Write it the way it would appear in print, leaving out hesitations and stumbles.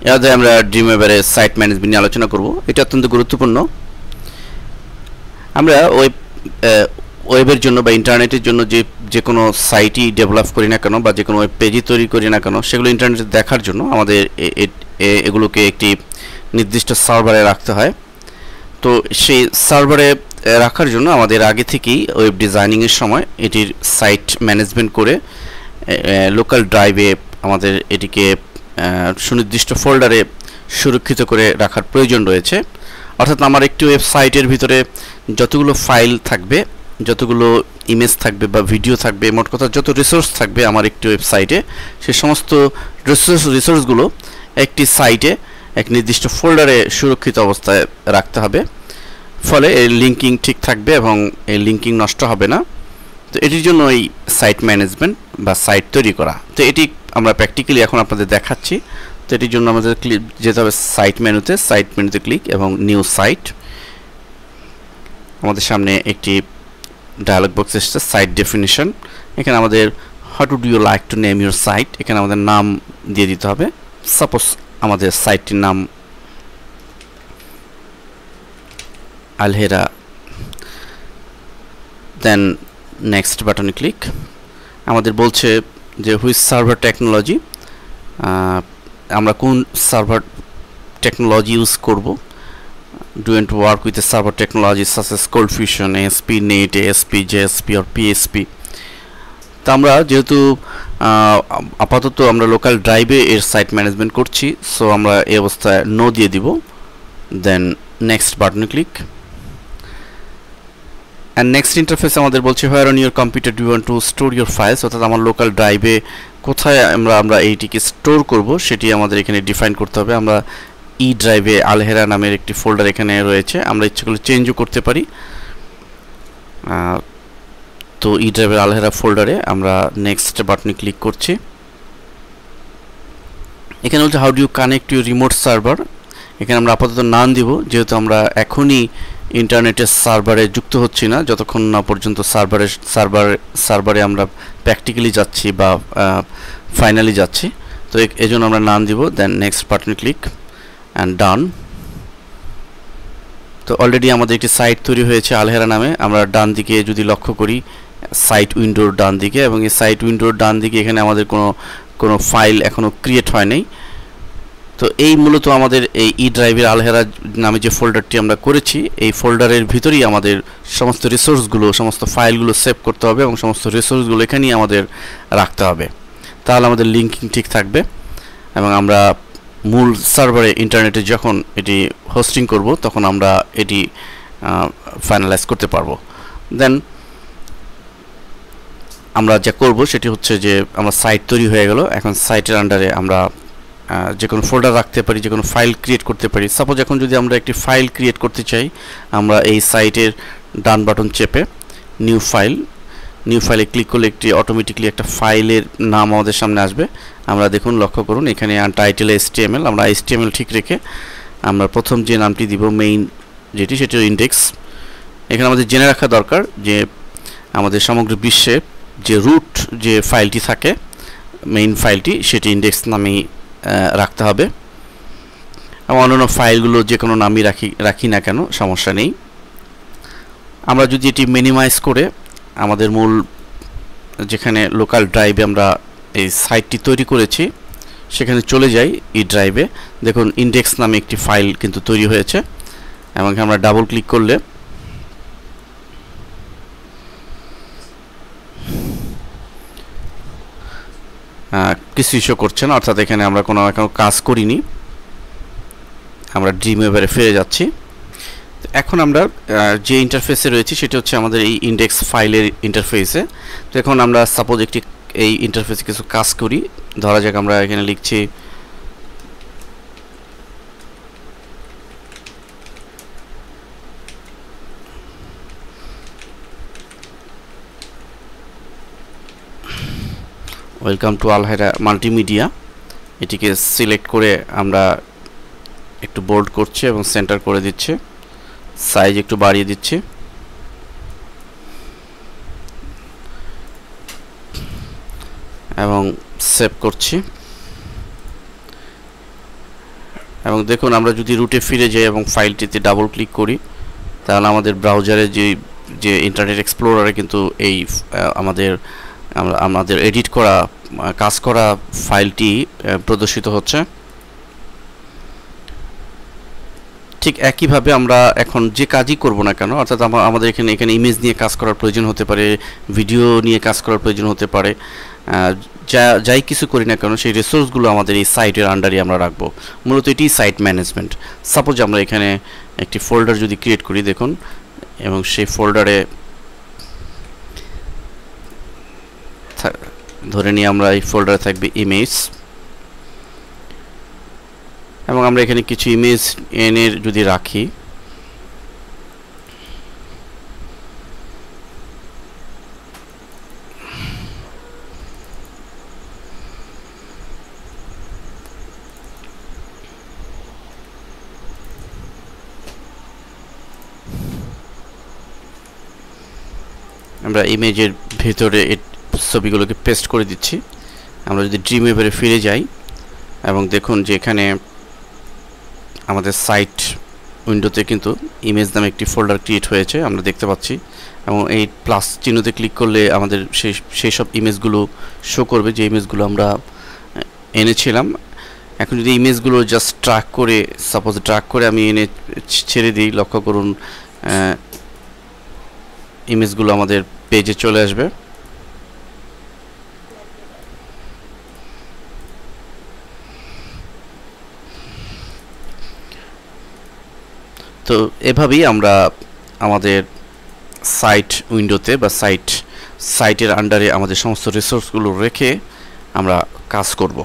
এর আমরা ড্রিমওয়েভারে site management নিয়ে আলোচনা করব। এটা অত্যন্ত গুরুত্বপূর্ণ। আমরা ওয়েবের জন্য বা ইন্টারনেটের জন্য যে কোনো সাইটই ডেভেলপ করি না কেন বা যে কোনো ওয়েব পেজই তৈরি করি না কেন, সেগুলো ইন্টারনেটে দেখার জন্য আমাদের এগুলোকে একটি নির্দিষ্ট সার্ভারে রাখতে হয়। তো সেই সার্ভারে রাখার জন্য আমাদের আগে থেকেই ওয়েব ডিজাইনিংয়ের সময় এটির সাইট ম্যানেজমেন্ট করে লোকাল ড্রাইভে আমাদের এটিকে সুনির্দিষ্ট ফোল্ডারে সুরক্ষিত করে রাখার প্রয়োজন রয়েছে। অর্থাৎ আমার একটি ওয়েবসাইটের ভিতরে যতগুলো ফাইল থাকবে, যতগুলো ইমেজ থাকবে বা ভিডিও থাকবে, মোট কথা যত রিসোর্স থাকবে আমার একটি ওয়েবসাইটে, সেই সমস্ত রিসোর্সগুলো একটি সাইটে এক নির্দিষ্ট ফোল্ডারে সুরক্ষিত অবস্থায় রাখতে হবে। ফলে এই লিঙ্কিং ঠিক থাকবে এবং এই লিঙ্কিং নষ্ট হবে না। তো এটির জন্য এই সাইট ম্যানেজমেন্ট বা সাইট তৈরি করা। তো এটি আমরা প্র্যাকটিক্যালি এখন আপনাদের দেখাচ্ছি। তো এটির জন্য আমাদের যেতে হবে সাইট মেনুতে ক্লিক এবং নিউ সাইট। আমাদের সামনে একটি ডায়ালগ বক্স এসেছে, সাইট ডেফিনিশন। এখানে আমাদের how do you like to name your site, এখানে আমাদের নাম দিয়ে দিতে হবে। সাপোজ আমাদের সাইটটির নাম আলহেরা, দেন নেক্সট বাটনে ক্লিক। আমাদের বলছে যে হুইচ সার্ভার টেকনোলজি, আমরা কোন সার্ভার টেকনোলজি ইউজ করব। Do ant work with a server technology such as cold fusion, ASP, net, ASP, JSP or PSP। তো আমরা যেহেতু আপাতত আমরা লোকাল ড্রাইভে এর সাইট ম্যানেজমেন্ট করছি, সো আমরা এই অবস্থায় নো দিয়ে দিব। দেন নেক্সট বাটনে ক্লিক। অ্যান্ড নেক্সট ইন্টারফেস আমাদের বলছে where on your computer do you want to store your files, অর্থাৎ আমার লোকাল ড্রাইভে কোথায় আমরা এইটিকে স্টোর করব সেটি আমাদের এখানে ডিফাইন করতে হবে। আমরা ই ড্রাইভে আলহেরা নামের একটি ফোল্ডার এখানে রয়েছে, আমরা ইচ্ছে করলে চেঞ্জও করতে পারি। তো ই ড্রাইভের আলহেরা ফোল্ডারে আমরা নেক্সট বাটনে ক্লিক করছি। এখানে বলছে how do you connect your remote server. এখানে আমরা আপাতত নাম দিব, যেহেতু আমরা এখনই ইন্টারনেটের সার্ভারে যুক্ত হচ্ছি না, যতক্ষণ না পর্যন্ত সার্ভারে আমরা প্র্যাকটিক্যালি যাচ্ছি বা ফাইনালি যাচ্ছি। তো এই জন্য আমরা নাম দিব। দেন নেক্সট বাটনে ক্লিক অ্যান্ড ডান। তো অলরেডি আমাদের একটি সাইট তৈরি হয়েছে আলহেরা নামে। আমরা ডান দিকে যদি লক্ষ্য করি, সাইট উইন্ডোর ডান দিকে, এবং এই সাইট উইন্ডোর ডান দিকে এখানে আমাদের কোনো ফাইল এখনও ক্রিয়েট হয় নাই। তো এই মূলত আমাদের এই ই ড্রাইভের আলহেরা নামে যে ফোল্ডারটি আমরা করেছি, এই ফোল্ডারের ভিতরেই আমাদের সমস্ত রিসোর্সগুলো, সমস্ত ফাইলগুলো সেভ করতে হবে এবং সমস্ত রিসোর্সগুলো এখানেই আমাদের রাখতে হবে। তাহলে আমাদের লিঙ্কিং ঠিক থাকবে এবং আমরা মূল সার্ভারে ইন্টারনেটে যখন এটি হোস্টিং করব তখন আমরা এটি ফাইনালাইজ করতে পারবো। দেন আমরা যা করব সেটি হচ্ছে যে আমরা সাইট তৈরি হয়ে গেল। এখন সাইটের আন্ডারে আমরা যে কোনো ফোল্ডার রাখতে পারি, যে কোনো ফাইল ক্রিয়েট করতে পারি। সাপোজ এখন যদি আমরা একটি ফাইল ক্রিয়েট করতে চাই, আমরা এই সাইটের ডান বাটন চেপে নিউ ফাইলে ক্লিক করলে একটি অটোমেটিকলি একটা ফাইলের নাম আমাদের সামনে আসবে। আমরা দেখুন, লক্ষ্য করুন, এখানে টাইটেল HTML, আমরা HTML ঠিক রেখে আমরা প্রথম যে নামটি দিব মেইন, সেটি ইন্ডেক্স। এখানে আমাদের জেনে রাখা দরকার যে আমাদের সমগ্র বিশ্বে যে রুট যে ফাইলটি থাকে, মেইন ফাইলটি, সেটি ইন্ডেক্স নামেই রাখতে হবে। এবং অন্যান্য ফাইলগুলো যে কোনো নামই রাখি না কেন, সমস্যা নেই। আমরা যদি এটি মিনিমাইজ করে আমাদের মূল যেখানে লোকাল ড্রাইভে আমরা এই সাইটটি তৈরি করেছি সেখানে চলে যাই, ই ড্রাইভে দেখুন ইন্ডেক্স নামে একটি ফাইল কিন্তু তৈরি হয়েছে। এবং আমরা ডাবল ক্লিক করলে কিছু ইস্যু করছে না, অর্থাৎ এখানে আমরা কোনো কাজ করিনি। আমরা ড্রিমওয়েভারে ফিরে যাচ্ছি। এখন আমরা যে ইন্টারফেসে রয়েছে সেটা হচ্ছে আমাদের এই ইন্ডেক্স ফাইলের ইন্টারফেসে। তো এখন আমরা সাপোজ এই ইন্টারফেসে কিছু কাজ করি। ধরা যাক আমরা এখানে লিখছি ওয়েলকাম টু আলহেরা মাল্টিমিডিয়া। এটিকে সিলেক্ট করে আমরা একটু বোল্ড করছি এবং সেন্টার করে দিচ্ছি, সাইজ একটু বাড়িয়ে দিচ্ছি। এবং সেভ করছি। এবং দেখুন আমরা যদি রুটে ফিরে যাই এবং ফাইলটিতে ডাবল ক্লিক করি, তাহলে আমাদের ব্রাউজারে যে ইন্টারনেট এক্সপ্লোরারে কিন্তু এই আমাদের এডিট করা কাজ করা ফাইলটি প্রদর্শিত হচ্ছে। ঠিক একইভাবে আমরা এখন যে কাজই করব না কেন, অর্থাৎ আমাদের এখানে ইমেজ নিয়ে কাজ করার প্রয়োজন হতে পারে, ভিডিও নিয়ে কাজ করার প্রয়োজন হতে পারে, যাই কিছু করি না কেন সেই রিসোর্সগুলো আমাদের এই সাইটের আন্ডারে আমরা রাখবো। মূলত এটি সাইট ম্যানেজমেন্ট। সাপোজ আমরা এখানে একটি ফোল্ডার যদি ক্রিয়েট করি, দেখুন, এবং সেই ফোল্ডারে ধরে নিয়ে আমরা এই ফোল্ডারে থাকবে ইমেজ, এবং আমরা এখানে কিছু ইমেজ এনে যদি রাখি, আমরা ইমেজের ভেতরে ছবিগুলোকে পেস্ট করে দিচ্ছি। আমরা যদি ড্রিমওয়েভারে ফিরে যাই এবং দেখুন যে এখানে আমাদের সাইট উইন্ডোতে কিন্তু ইমেজ নামে একটি ফোল্ডার ক্রিয়েট হয়েছে আমরা দেখতে পাচ্ছি, এবং এই প্লাস চিহ্নতে ক্লিক করলে আমাদের সেই সব ইমেজগুলো শো করবে যে ইমেজগুলো আমরা এনেছিলাম। এখন যদি ইমেজগুলো জাস্ট ট্র্যাক করে, সাপোজ ট্র্যাক করে আমি এনে ছেড়ে দিই, লক্ষ্য করুন ইমেজগুলো আমাদের পেজে চলে আসবে। তো এভাবেই আমরা আমাদের সাইট উইন্ডোতে বা সাইটের আন্ডারে আমাদের সমস্ত রিসোর্সগুলো রেখে আমরা কাজ করব।